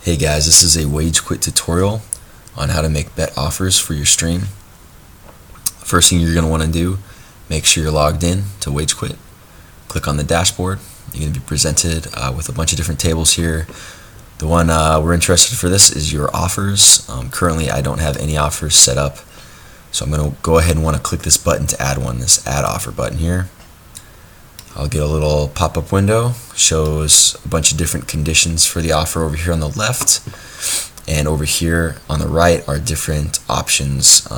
Hey guys, this is a WageQuit tutorial on how to make bet offers for your stream. First thing you're going to want to do, make sure you're logged in to WageQuit. Click on the dashboard. You're going to be presented with a bunch of different tables here. The one we're interested for this is your offers. Currently I don't have any offers set up, so I'm going to go ahead and want to click this button to add one, this add offer button here. I'll get a little pop-up window, shows a bunch of different conditions for the offer over here on the left, and over here on the right are different options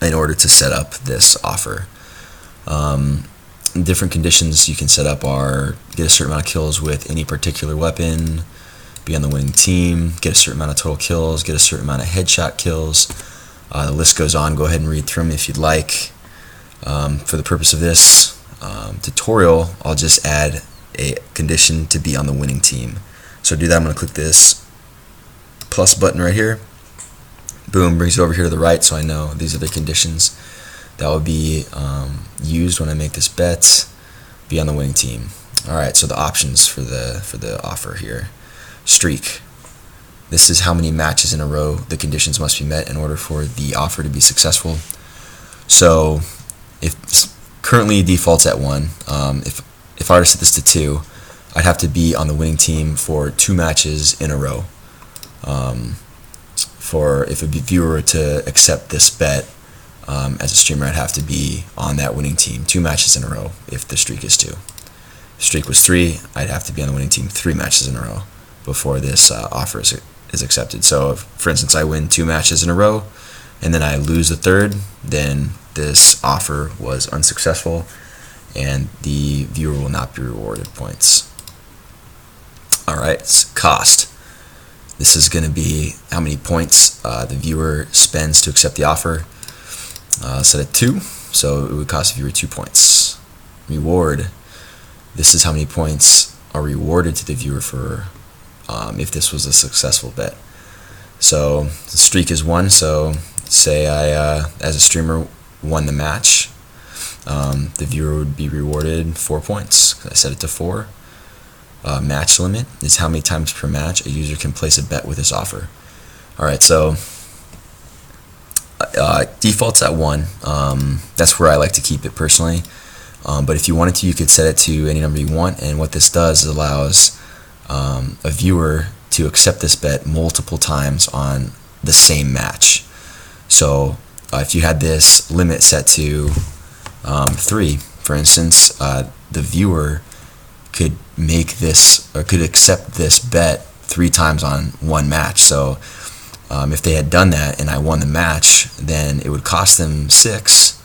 in order to set up this offer. Different conditions you can set up are get a certain amount of kills with any particular weapon, be on the winning team, get a certain amount of total kills, get a certain amount of headshot kills. The list goes on. Go ahead and read through them if you'd like. For the purpose of this tutorial, I'll just add a condition to be on the winning team. So to do that, I'm going to click this plus button right here. Boom, brings it over here to the right, so I know these are the conditions that will be used when I make this bet. Be on the winning team. Alright, so the options for the offer here. Streak. This is how many matches in a row the conditions must be met in order for the offer to be successful. So if currently defaults at 1, if I were to set this to 2, I'd have to be on the winning team for 2 matches in a row. For if a viewer were to accept this bet as a streamer, I'd have to be on that winning team 2 matches in a row if the streak is 2. If the streak was 3, I'd have to be on the winning team 3 matches in a row before this offer is accepted. So if, for instance, I win 2 matches in a row and then I lose the 3rd, then this offer was unsuccessful and the viewer will not be rewarded points. Alright, cost. This is going to be how many points the viewer spends to accept the offer. Set at 2, so it would cost the viewer 2 points. Reward. This is how many points are rewarded to the viewer for if this was a successful bet. So the streak is 1, so say I, as a streamer, won the match, the viewer would be rewarded 4 points. I set it to 4. Match limit is how many times per match a user can place a bet with this offer. Alright, so default's at 1. That's where I like to keep it personally. But if you wanted to, you could set it to any number you want, and what this does is allows a viewer to accept this bet multiple times on the same match. So if you had this limit set to 3, for instance, the viewer could make this or could accept this bet 3 times on one match. So if they had done that and I won the match, then it would cost them 6,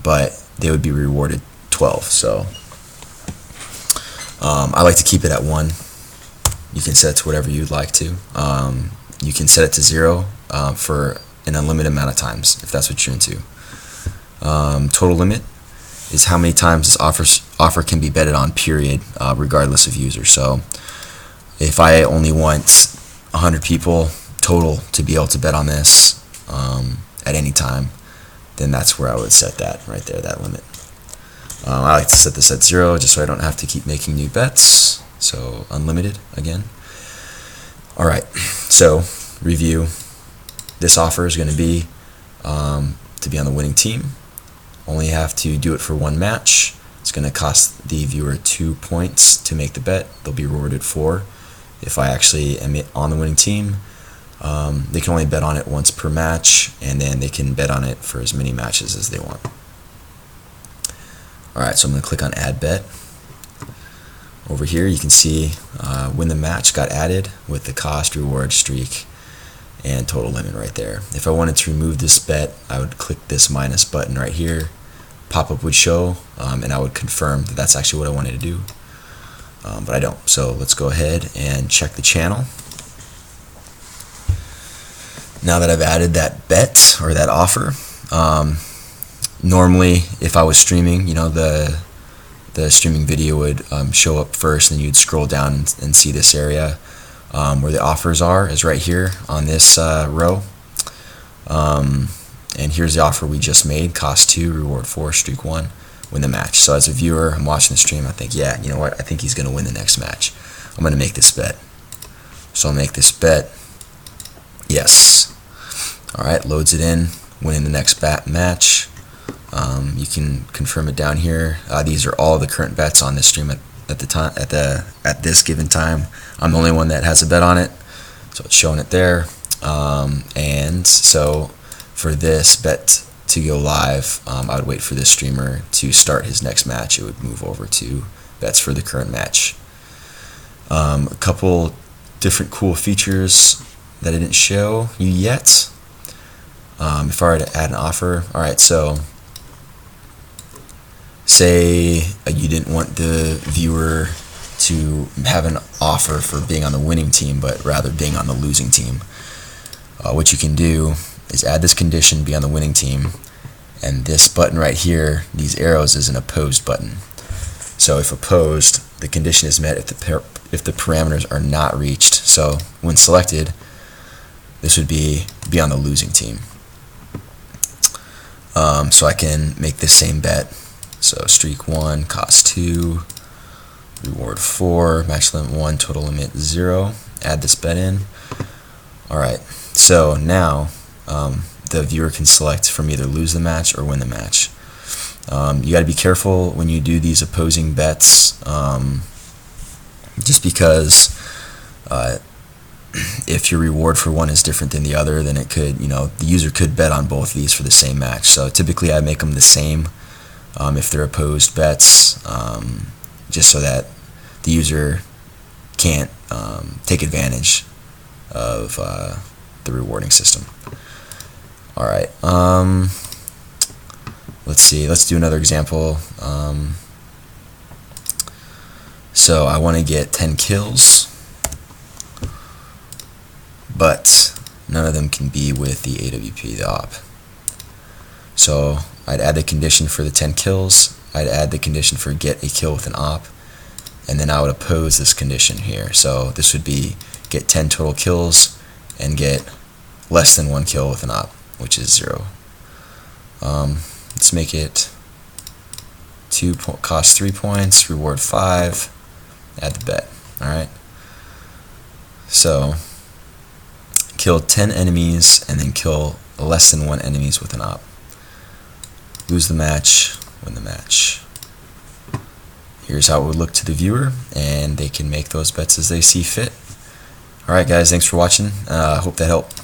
but they would be rewarded 12. So I like to keep it at 1. You can set it to whatever you'd like to. You can set it to 0 for an unlimited amount of times if that's what you're into. Total limit is how many times this offer can be betted on, period, regardless of user. So if I only want 100 people total to be able to bet on this at any time, then that's where I would set that right there, that limit. I like to set this at 0 just so I don't have to keep making new bets. So unlimited again. Alright, so review. This offer is going to be on the winning team. Only have to do it for 1 match. It's going to cost the viewer 2 points to make the bet. They'll be rewarded 4. If I actually am on the winning team, they can only bet on it once per match, and then they can bet on it for as many matches as they want. Alright, so I'm going to click on Add Bet. Over here you can see when the match got added with the cost, reward, streak, and total limit right there. If I wanted to remove this bet, I would click this minus button right here. Pop-up would show, and I would confirm that that's actually what I wanted to do. But I don't. So let's go ahead and check the channel. Now that I've added that bet or that offer, normally if I was streaming, you know, the streaming video would show up first, and then you'd scroll down and see this area where the offers are is right here on this row. And here's the offer we just made: cost 2, reward 4, streak 1, win the match. So as a viewer, I'm watching the stream, I think, yeah, you know what, I think he's going to win the next match. I'm going to make this bet. So I'll make this bet. Yes. Alright, loads it in, winning the next match. You can confirm it down here. These are all the current bets on this stream at this given time. I'm the only one that has a bet on it, so it's showing it there. And so for this bet to go live, I would wait for this streamer to start his next match. It would move over to bets for the current match. A couple different cool features that I didn't show you yet. If I were to add an offer, alright, so say you didn't want the viewer to have an offer for being on the winning team, but rather being on the losing team. What you can do is add this condition, be on the winning team, and this button right here, these arrows, is an opposed button. So if opposed, the condition is met if the parameters are not reached. So when selected, this would be on the losing team. So I can make the same bet. So streak 1, cost 2, reward 4, match limit 1, total limit 0. Add this bet in. Alright, so now the viewer can select from either lose the match or win the match. You got to be careful when you do these opposing bets, just because if your reward for one is different than the other, then it could, the user could bet on both of these for the same match. So typically I make them the same if they're opposed bets, just so that the user can't take advantage of the rewarding system. Alright, let's see, let's do another example. So I want to get 10 kills, but none of them can be with the AWP, the op. So I'd add the condition for the 10 kills, I'd add the condition for get a kill with an op, and then I would oppose this condition here. So this would be get 10 total kills and get less than 1 kill with an op, which is 0. Let's make it cost 3 points, reward 5, add the bet. Alright, so kill 10 enemies and then kill less than 1 enemies with an op. Lose the match, win the match. Here's how it would look to the viewer, and they can make those bets as they see fit. Alright guys, thanks for watching. Hope that helped.